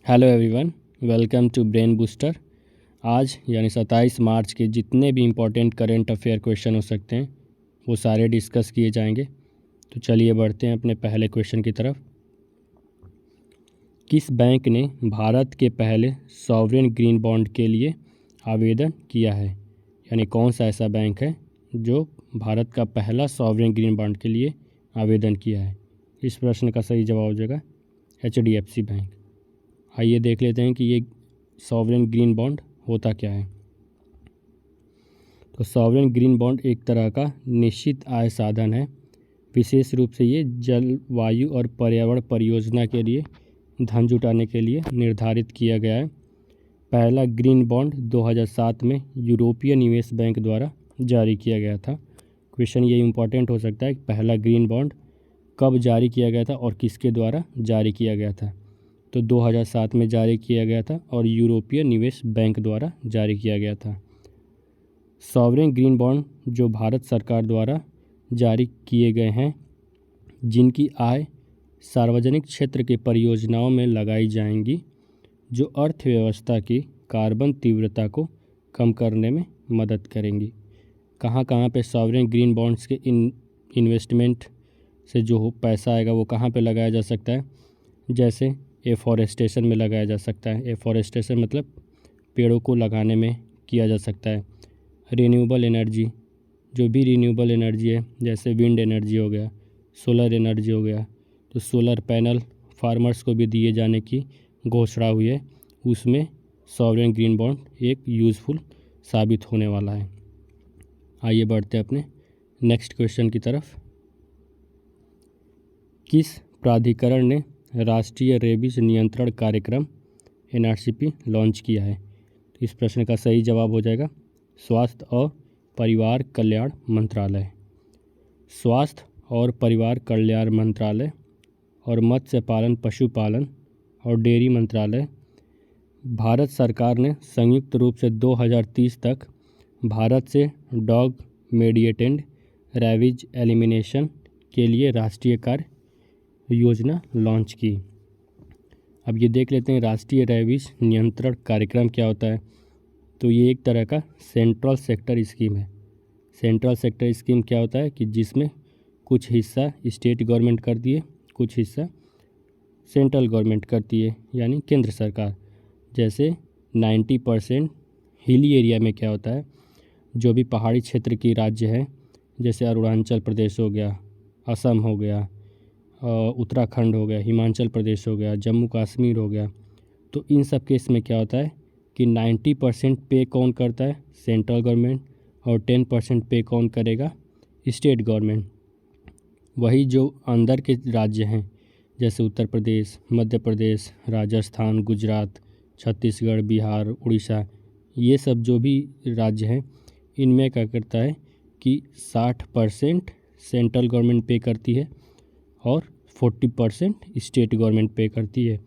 Hello everyone, welcome to brain booster. आज यानी 27 मार्च के जितने भी इम्पोर्टेंट करंट अफेयर क्वेश्चन हो सकते हैं वो सारे डिस्कस किए जाएंगे। तो चलिए बढ़ते हैं अपने पहले क्वेश्चन की तरफ। किस बैंक ने भारत के पहले सॉवरेन ग्रीन बॉन्ड के लिए आवेदन किया है? यानी कौन सा ऐसा बैंक है जो भारत का पहला सॉवरेन ग्रीन बॉन्ड के लिए आवेदन किया है? इस प्रश्न का सही जवाब हो जाएगा HDFC बैंक। आइए देख लेते हैं कि ये सॉवरेन ग्रीन बॉन्ड होता क्या है। तो सॉवरेन ग्रीन बॉन्ड एक तरह का निश्चित आय साधन है। विशेष रूप से ये जलवायु और पर्यावरण परियोजना के लिए धन जुटाने के लिए निर्धारित किया गया है। पहला ग्रीन बॉन्ड 2007 में यूरोपीय निवेश बैंक द्वारा जारी किया गया था। क्वेश्चन ये इम्पोर्टेंट हो सकता है कि पहला ग्रीन बॉन्ड कब जारी किया गया था और किसके द्वारा जारी किया गया था। तो 2007 में जारी किया गया था और यूरोपीय निवेश बैंक द्वारा जारी किया गया था। सॉवरेन ग्रीन बॉन्ड जो भारत सरकार द्वारा जारी किए गए हैं, जिनकी आय सार्वजनिक क्षेत्र के परियोजनाओं में लगाई जाएंगी, जो अर्थव्यवस्था की कार्बन तीव्रता को कम करने में मदद करेंगी। कहाँ कहाँ पे सॉवरेन ग्रीन बॉन्ड्स के इन्वेस्टमेंट से जो पैसा आएगा वो कहाँ पे लगाया जा सकता है? जैसे एफॉरेस्टेशन में लगाया जा सकता है। एफॉरेस्टेशन मतलब पेड़ों को लगाने में किया जा सकता है। रिन्यूएबल एनर्जी, जो भी रिन्यूएबल एनर्जी है, जैसे विंड एनर्जी हो गया, सोलर एनर्जी हो गया, तो सोलर पैनल फार्मर्स को भी दिए जाने की घोषणा हुई है। उसमें सॉवरेन ग्रीन बॉन्ड एक यूज़फुल साबित होने वाला है। आइए बढ़ते हैं अपने नेक्स्ट क्वेश्चन की तरफ। किस प्राधिकरण ने राष्ट्रीय रेबीज नियंत्रण कार्यक्रम NRCP लॉन्च किया है? तो इस प्रश्न का सही जवाब हो जाएगा स्वास्थ्य और परिवार कल्याण मंत्रालय। स्वास्थ्य और परिवार कल्याण मंत्रालय और मत्स्य पालन, पशुपालन और डेयरी मंत्रालय भारत सरकार ने संयुक्त रूप से 2030 तक भारत से डॉग मेडिएटेड रेबीज एलिमिनेशन के लिए राष्ट्रीय कार्य योजना लॉन्च की। अब ये देख लेते हैं राष्ट्रीय रेबीज नियंत्रण कार्यक्रम क्या होता है। तो ये एक तरह का सेंट्रल सेक्टर स्कीम है। सेंट्रल सेक्टर स्कीम क्या होता है कि जिसमें कुछ हिस्सा स्टेट गवर्नमेंट करती है, कुछ हिस्सा सेंट्रल गवर्नमेंट करती है, यानी केंद्र सरकार। जैसे 90% हिली एरिया में क्या होता है, जो भी पहाड़ी क्षेत्र की राज्य है, जैसे अरुणाचल प्रदेश हो गया, असम हो गया, उत्तराखंड हो गया, हिमाचल प्रदेश हो गया, जम्मू कश्मीर हो गया, तो इन सब केस में क्या होता है कि 90% पे कौन करता है? सेंट्रल गवर्नमेंट, और 10% पे कौन करेगा? State government. वही जो अंदर के राज्य हैं, जैसे उत्तर प्रदेश, मध्य प्रदेश, राजस्थान, गुजरात, छत्तीसगढ़, बिहार, उड़ीसा, ये सब जो भी राज्य हैं, इनमें क्या करता है कि 60% सेंट्रल गवर्नमेंट पे करती है और 40% स्टेट गवर्नमेंट पे करती है।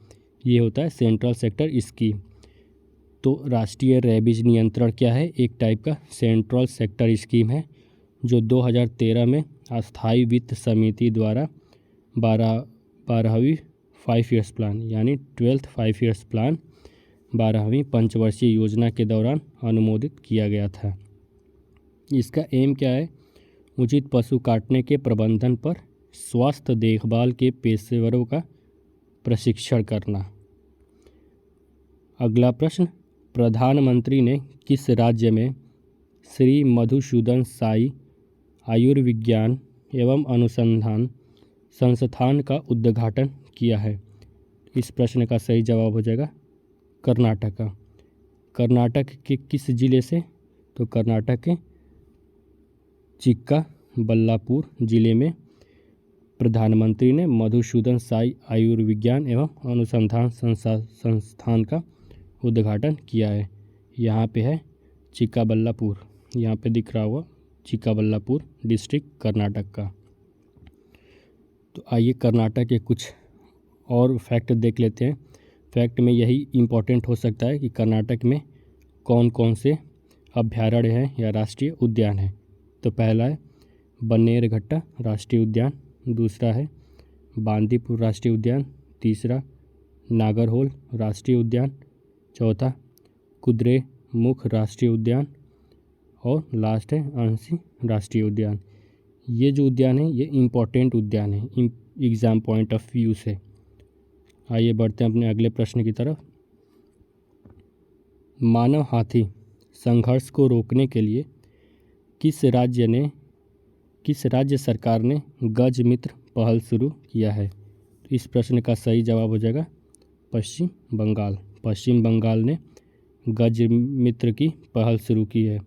ये होता है सेंट्रल सेक्टर स्कीम। तो राष्ट्रीय रेबीज नियंत्रण क्या है? एक टाइप का सेंट्रल सेक्टर स्कीम है जो 2013 में अस्थाई वित्त समिति द्वारा 12वीं 5 ईयर्स प्लान यानी 12th 5 ईयर्स प्लान 12वीं पंचवर्षीय योजना के दौरान अनुमोदित किया गया था। इसका एम क्या है? उचित पशु काटने के प्रबंधन पर स्वास्थ्य देखभाल के पेशेवरों का प्रशिक्षण करना। अगला प्रश्न, प्रधानमंत्री ने किस राज्य में श्री मधुसूदन साई आयुर्विज्ञान एवं अनुसंधान संस्थान का उद्घाटन किया है? इस प्रश्न का सही जवाब हो जाएगा कर्नाटक। कर्नाटक के किस जिले से? तो कर्नाटक के चिक्काबल्लापुर जिले में प्रधानमंत्री ने मधुसूदन साई आयुर्विज्ञान एवं अनुसंधान संस्थान का उद्घाटन किया है। यहाँ पे है चिक्काबल्लापुर, यहाँ पे दिख रहा हुआ चिक्काबल्लापुर डिस्ट्रिक्ट कर्नाटक का। तो आइए कर्नाटक के कुछ और फैक्ट देख लेते हैं। फैक्ट में यही इम्पोर्टेंट हो सकता है कि कर्नाटक में कौन कौन से अभयारण्य हैं या राष्ट्रीय उद्यान हैं। तो पहला है बन्नेरघट्टा राष्ट्रीय उद्यान, दूसरा है बांदीपुर राष्ट्रीय उद्यान, तीसरा नागरहोल राष्ट्रीय उद्यान, चौथा कुद्रेमुख राष्ट्रीय उद्यान और लास्ट है अंशी राष्ट्रीय उद्यान। ये जो उद्यान है ये इम्पोर्टेंट उद्यान है एग्ज़ाम पॉइंट ऑफ व्यू से। आइए बढ़ते हैं अपने अगले प्रश्न की तरफ। मानव हाथी संघर्ष को रोकने के लिए किस राज्य सरकार ने गज मित्र पहल शुरू किया है? तो इस प्रश्न का सही जवाब हो जाएगा पश्चिम बंगाल। पश्चिम बंगाल ने गज मित्र की पहल शुरू की है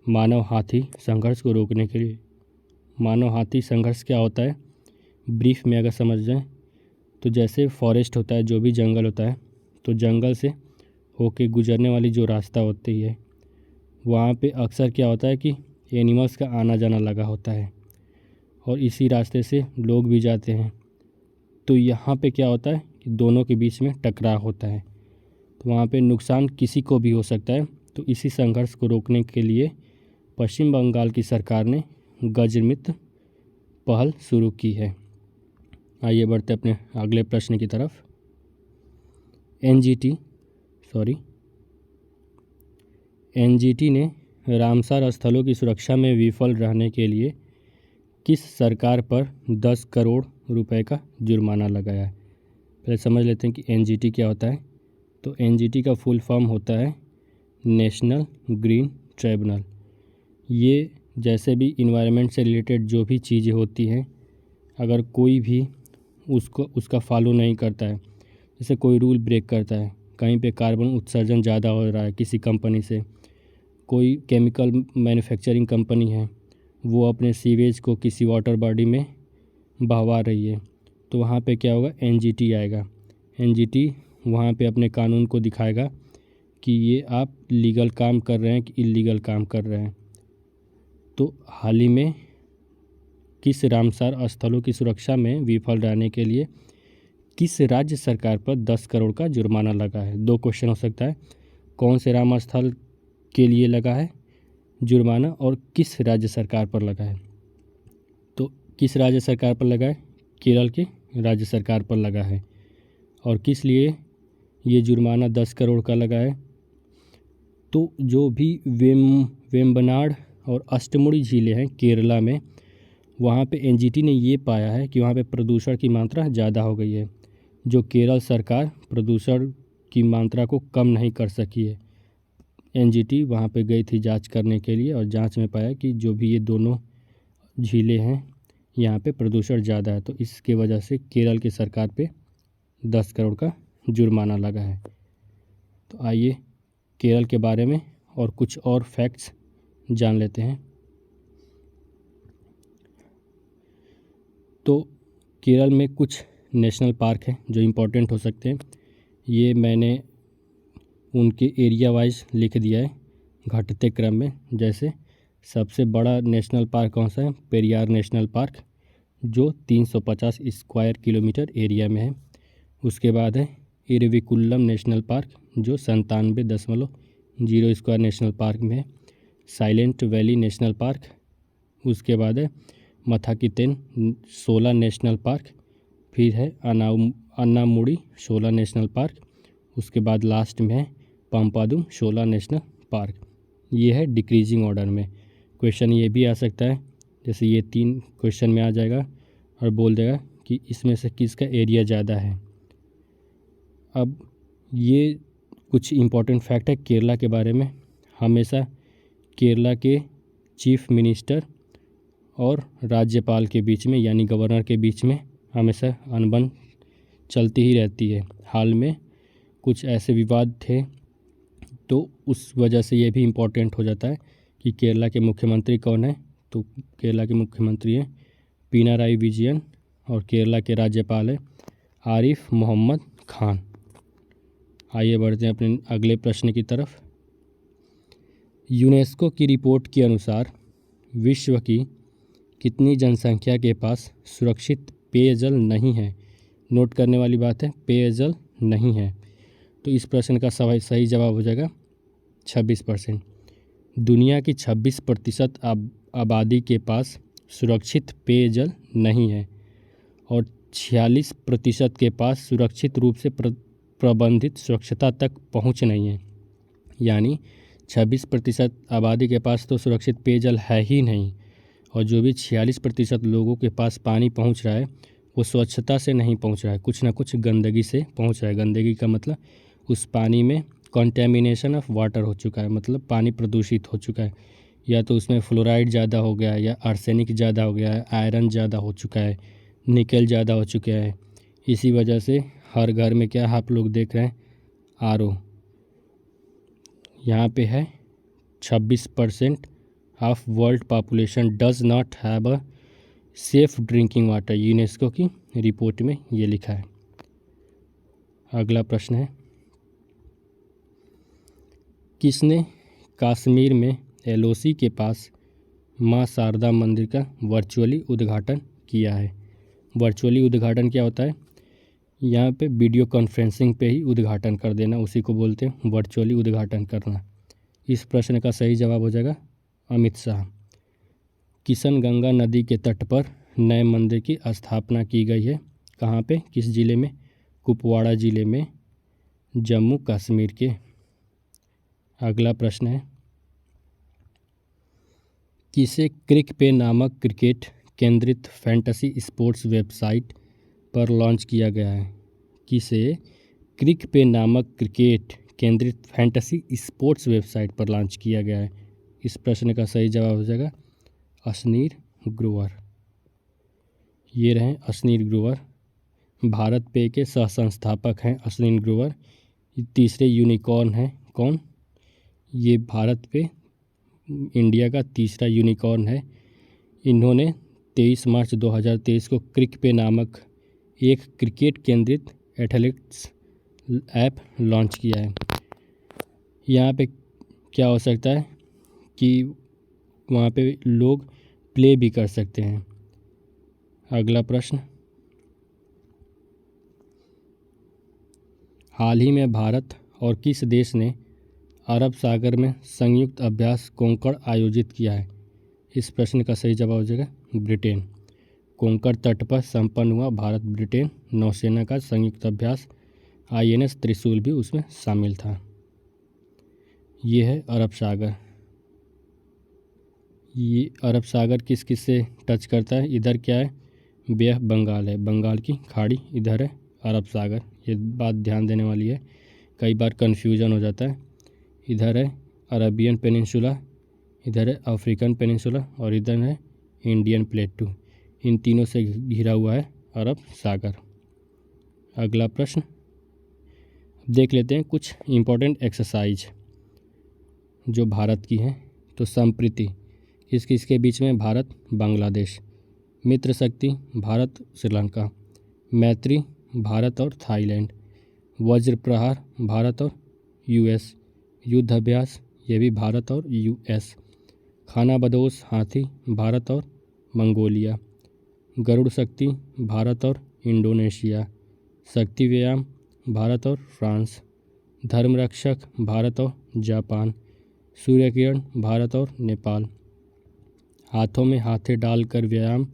मानव हाथी संघर्ष को रोकने के लिए। मानव हाथी संघर्ष क्या होता है ब्रीफ में अगर समझ जाएं तो जैसे फॉरेस्ट होता है, जो भी जंगल होता है, तो जंगल से होके गुजरने वाली जो रास्ता होती है वहाँ पे अक्सर क्या होता है कि एनिमल्स का आना जाना लगा होता है और इसी रास्ते से लोग भी जाते हैं। तो यहाँ पे क्या होता है कि दोनों के बीच में टकराव होता है, तो वहाँ पे नुकसान किसी को भी हो सकता है। तो इसी संघर्ष को रोकने के लिए पश्चिम बंगाल की सरकार ने गजमित्र पहल शुरू की है। आइए बढ़ते अपने अगले प्रश्न की तरफ। एनजीटी ने रामसर स्थलों की सुरक्षा में विफल रहने के लिए किस सरकार पर 10 करोड़ रुपए का जुर्माना लगाया है? पहले समझ लेते हैं कि एनजीटी क्या होता है। तो एनजीटी का फुल फॉर्म होता है नेशनल ग्रीन ट्रिब्यूनल। ये जैसे भी इन्वायरमेंट से रिलेटेड जो भी चीज़ें होती हैं, अगर कोई भी उसका फॉलो नहीं करता है, जैसे कोई रूल ब्रेक करता है, कहीं पे कार्बन उत्सर्जन ज़्यादा हो रहा है किसी कंपनी से, कोई केमिकल मैन्युफैक्चरिंग कंपनी है वो अपने सीवेज को किसी वाटर बॉडी में बहवा रही है, तो वहाँ पे क्या होगा एनजीटी आएगा। एनजीटी वहाँ पे अपने कानून को दिखाएगा कि ये आप लीगल काम कर रहे हैं कि इलीगल काम कर रहे हैं। तो हाल ही में किस रामसर स्थलों की सुरक्षा में विफल रहने के लिए किस राज्य सरकार पर 10 करोड़ का जुर्माना लगा है? 2 क्वेश्चन हो सकता है, कौन से राम स्थल के लिए लगा है जुर्माना और किस राज्य सरकार पर लगा है? तो किस राज्य सरकार पर लगा है? केरल के राज्य सरकार पर लगा है। और किस लिए ये जुर्माना 10 करोड़ का लगा है? तो जो भी वेम्बनाड और अष्टमुड़ी झीलें हैं केरला में, वहाँ पे एनजीटी ने ये पाया है कि वहाँ पे प्रदूषण की मात्रा ज़्यादा हो गई है, जो केरल सरकार प्रदूषण की मात्रा को कम नहीं कर सकी है। एनजीटी वहाँ पे गई थी जांच करने के लिए और जांच में पाया कि जो भी ये दोनों झीलें हैं यहाँ पे प्रदूषण ज़्यादा है, तो इसके वजह से केरल की सरकार पे 10 करोड़ का जुर्माना लगा है। तो आइए केरल के बारे में और कुछ और फैक्ट्स जान लेते हैं। तो केरल में कुछ नेशनल पार्क हैं जो इम्पोर्टेंट हो सकते हैं। ये मैंने उनके एरिया वाइज लिख दिया है घटते क्रम में। जैसे सबसे बड़ा नेशनल पार्क कौन सा है? पेरियार नेशनल पार्क, जो 350 स्क्वायर किलोमीटर एरिया में है। उसके बाद है इरविकुलम नेशनल पार्क, जो 97.0 स्क्वायर नेशनल पार्क में है। साइलेंट वैली नेशनल पार्क, उसके बाद है मथाकितेन 16 नेशनल पार्क, फिर है अन्नामुड़ी 16 नेशनल पार्क, उसके बाद लास्ट में है पंपादुम 16 नेशनल पार्क। ये है डिक्रीजिंग ऑर्डर में। क्वेश्चन ये भी आ सकता है, जैसे ये 3 क्वेश्चन में आ जाएगा और बोल देगा कि इसमें से किसका एरिया ज़्यादा है। अब ये कुछ इम्पोर्टेंट फैक्ट है केरला के बारे में। हमेशा केरला के चीफ मिनिस्टर और राज्यपाल के बीच में, यानी गवर्नर के बीच में हमेशा अनबन चलती ही रहती है। हाल में कुछ ऐसे विवाद थे, तो उस वजह से ये भी इम्पोर्टेंट हो जाता है कि केरला के मुख्यमंत्री कौन है। तो केरला के मुख्यमंत्री हैं पिनाराई विजयन और केरला के राज्यपाल हैं आरिफ मोहम्मद खान। आइए बढ़ते हैं अपने अगले प्रश्न की तरफ। यूनेस्को की रिपोर्ट के अनुसार विश्व की कितनी जनसंख्या के पास सुरक्षित पेयजल नहीं है? नोट करने वाली बात है, पेयजल नहीं है। तो इस प्रश्न का सही जवाब हो जाएगा 26%। दुनिया की 26% आबादी के पास सुरक्षित पेयजल नहीं है और 46% के पास सुरक्षित रूप से प्रबंधित स्वच्छता तक पहुंच नहीं है। यानी 26% आबादी के पास तो सुरक्षित पेयजल है ही नहीं, और जो भी 46% लोगों के पास पानी पहुंच रहा है वो स्वच्छता से नहीं पहुंच रहा है, कुछ ना कुछ गंदगी से पहुंच रहा है। गंदगी का मतलब उस पानी में कंटेमिनेशन ऑफ वाटर हो चुका है, मतलब पानी प्रदूषित हो चुका है। या तो उसमें फ्लोराइड ज़्यादा हो गया है, या आर्सेनिक ज़्यादा हो गया है, आयरन ज़्यादा हो चुका है, निकल ज़्यादा हो चुका है। इसी वजह से हर घर में क्या आप लोग देख रहे हैं, आरओ यहाँ पे है 26% of world population does not have a safe drinking water. UNESCO की रिपोर्ट में ये लिखा है। अगला प्रश्न है, किसने कश्मीर में एलओसी के पास मां शारदा मंदिर का वर्चुअली उद्घाटन किया है? वर्चुअली उद्घाटन क्या होता है? यहाँ पे वीडियो कॉन्फ्रेंसिंग पे ही उद्घाटन कर देना, उसी को बोलते हैं वर्चुअली उद्घाटन करना। इस प्रश्न का सही जवाब हो जाएगा अमित शाह। किशनगंगा नदी के तट पर नए मंदिर की स्थापना की गई है। कहाँ पे, किस ज़िले में? कुपवाड़ा ज़िले में, जम्मू कश्मीर के। अगला प्रश्न है, किसे क्रिकपे नामक क्रिकेट केंद्रित फैंटेसी स्पोर्ट्स वेबसाइट पर लॉन्च किया गया है? किसे क्रिकपे नामक क्रिकेट केंद्रित फैंटेसी स्पोर्ट्स वेबसाइट पर लॉन्च किया गया है? इस प्रश्न का सही जवाब हो जाएगा अश्नीर ग्रोवर। ये रहे अश्नीर ग्रोवर। भारत पे के सह संस्थापक हैं अश्नीर ग्रोवर। तीसरे यूनिकॉर्न हैं कौन? ये भारत पे इंडिया का तीसरा यूनिकॉर्न है। इन्होंने 23 मार्च 2023 को क्रिकपे नामक एक क्रिकेट केंद्रित एथलेटिक्स ऐप लॉन्च किया है। यहाँ पे क्या हो सकता है कि वहाँ पे लोग प्ले भी कर सकते हैं। अगला प्रश्न, हाल ही में भारत और किस देश ने अरब सागर में संयुक्त अभ्यास कोंकण आयोजित किया है? इस प्रश्न का सही जवाब हो जाएगा ब्रिटेन। कोंकण तट पर संपन्न हुआ भारत ब्रिटेन नौसेना का संयुक्त अभ्यास। INS त्रिशूल भी उसमें शामिल था। ये है अरब सागर। ये अरब सागर किस किस से टच करता है? इधर क्या है, बे ऑफ बंगाल है, बंगाल की खाड़ी। इधर है अरब सागर। ये बात ध्यान देने वाली है, कई बार कन्फ्यूजन हो जाता है। इधर है अरबियन पेनिनसुला, इधर है अफ्रीकन पेनिनसुला, और इधर है इंडियन प्लेटू। इन तीनों से घिरा हुआ है अरब सागर। अगला प्रश्न देख लेते हैं, कुछ इम्पोर्टेंट एक्सरसाइज जो भारत की हैं। तो संप्रीति किस किस के बीच में? भारत बांग्लादेश। मित्र शक्ति भारत श्रीलंका। मैत्री भारत और थाईलैंड। वज्र प्रहार भारत और US। युद्ध अभ्यास ये भी भारत और US। खानाबदोश हाथी भारत और मंगोलिया। गरुड़ शक्ति भारत और इंडोनेशिया। शक्ति व्यायाम भारत और फ्रांस। धर्मरक्षक भारत और जापान। सूर्य किरण भारत और नेपाल। हाथों में हाथे डालकर व्यायाम,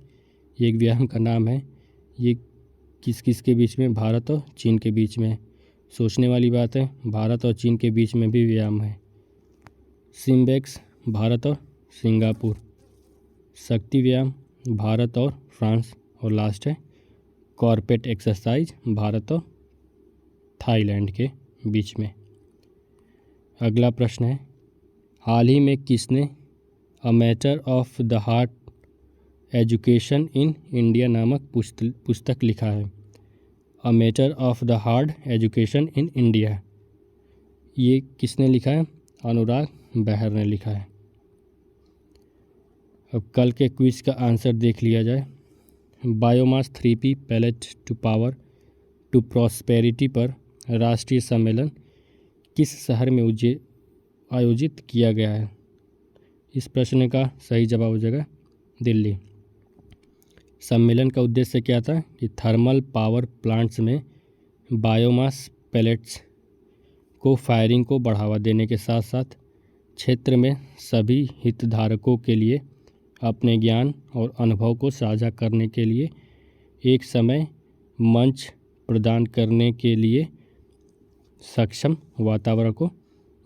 ये एक व्यायाम का नाम है। ये किस किस के बीच में? भारत और चीन के बीच में। सोचने वाली बात है, भारत और चीन के बीच में भी व्यायाम है। सिम्बेक्स भारत और सिंगापुर। शक्ति व्यायाम भारत और फ्रांस। और लास्ट है कॉर्पेट एक्सरसाइज भारत और थाईलैंड के बीच में। अगला प्रश्न है, हाल ही में किसने a matter of the heart education in India नामक पुस्तक लिखा है? A matter of the heart education in India, ये किसने लिखा है? अनुराग बहर ने लिखा है। अब कल के क्विज का आंसर देख लिया जाए। Biomass 3P pellet to power to prosperity पर राष्ट्रीय सम्मेलन किस शहर में आयोजित किया गया है? इस प्रश्न का सही जवाब हो जाएगा दिल्ली। सम्मेलन का उद्देश्य क्या था कि थर्मल पावर प्लांट्स में बायोमास पैलेट्स को फायरिंग को बढ़ावा देने के साथ साथ क्षेत्र में सभी हितधारकों के लिए अपने ज्ञान और अनुभव को साझा करने के लिए एक समय मंच प्रदान करने के लिए सक्षम वातावरण को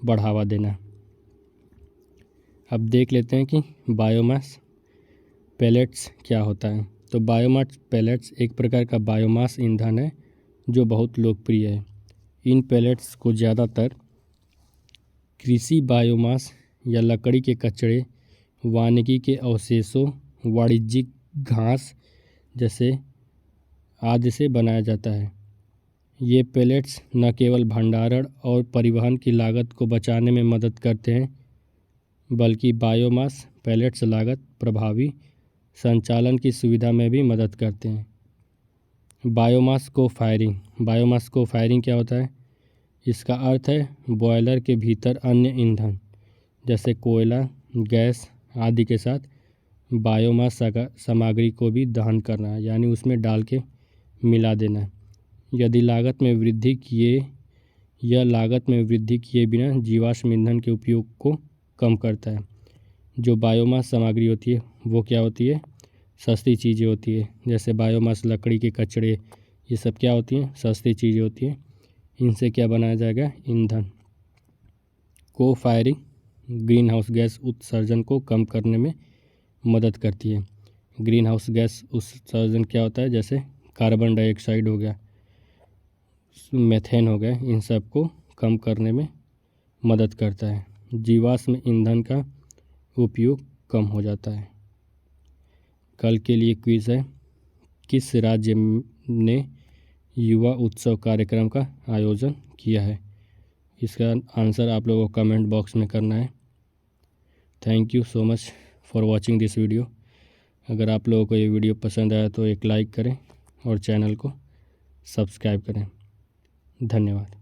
बढ़ावा देना। अब देख लेते हैं कि बायोमास पैलेट्स क्या होता है। तो बायोमास पैलेट्स एक प्रकार का बायोमास ईंधन है जो बहुत लोकप्रिय है। इन पैलेट्स को ज़्यादातर कृषि बायोमास या लकड़ी के कचरे, वानिकी के अवशेषों, वाणिज्यिक घास जैसे आदि से बनाया जाता है। ये पैलेट्स न केवल भंडारण और परिवहन की लागत को बचाने में मदद करते हैं, बल्कि बायोमास पैलेट्स लागत प्रभावी संचालन की सुविधा में भी मदद करते हैं। बायोमास को फायरिंग क्या होता है? इसका अर्थ है बॉयलर के भीतर अन्य ईंधन जैसे कोयला, गैस आदि के साथ बायोमास सामग्री को भी दहन करना है, यानी उसमें डाल के मिला देना है। यदि लागत में वृद्धि किए बिना जीवाश्म ईंधन के उपयोग को कम करता है। जो बायोमास सामग्री होती है वो क्या होती है? सस्ती चीज़ें होती है, जैसे बायोमास लकड़ी के कचरे, ये सब क्या होती हैं? सस्ती चीज़ें होती हैं। इनसे क्या बनाया जाएगा? ईंधन। को फायरिंग ग्रीन हाउस गैस उत्सर्जन को कम करने में मदद करती है। ग्रीन हाउस गैस उत्सर्जन क्या होता है? जैसे कार्बन डाइऑक्साइड हो गया, मीथेन हो गया, इन सब को कम करने में मदद करता है। जीवाश्म ईंधन का उपयोग कम हो जाता है। कल के लिए क्विज़ है, किस राज्य ने युवा उत्सव कार्यक्रम का आयोजन किया है? इसका आंसर आप लोगों को कमेंट बॉक्स में करना है। Thank you so much for watching this video. अगर आप लोगों को ये वीडियो पसंद आया तो एक लाइक करें और चैनल को सब्सक्राइब करें। धन्यवाद।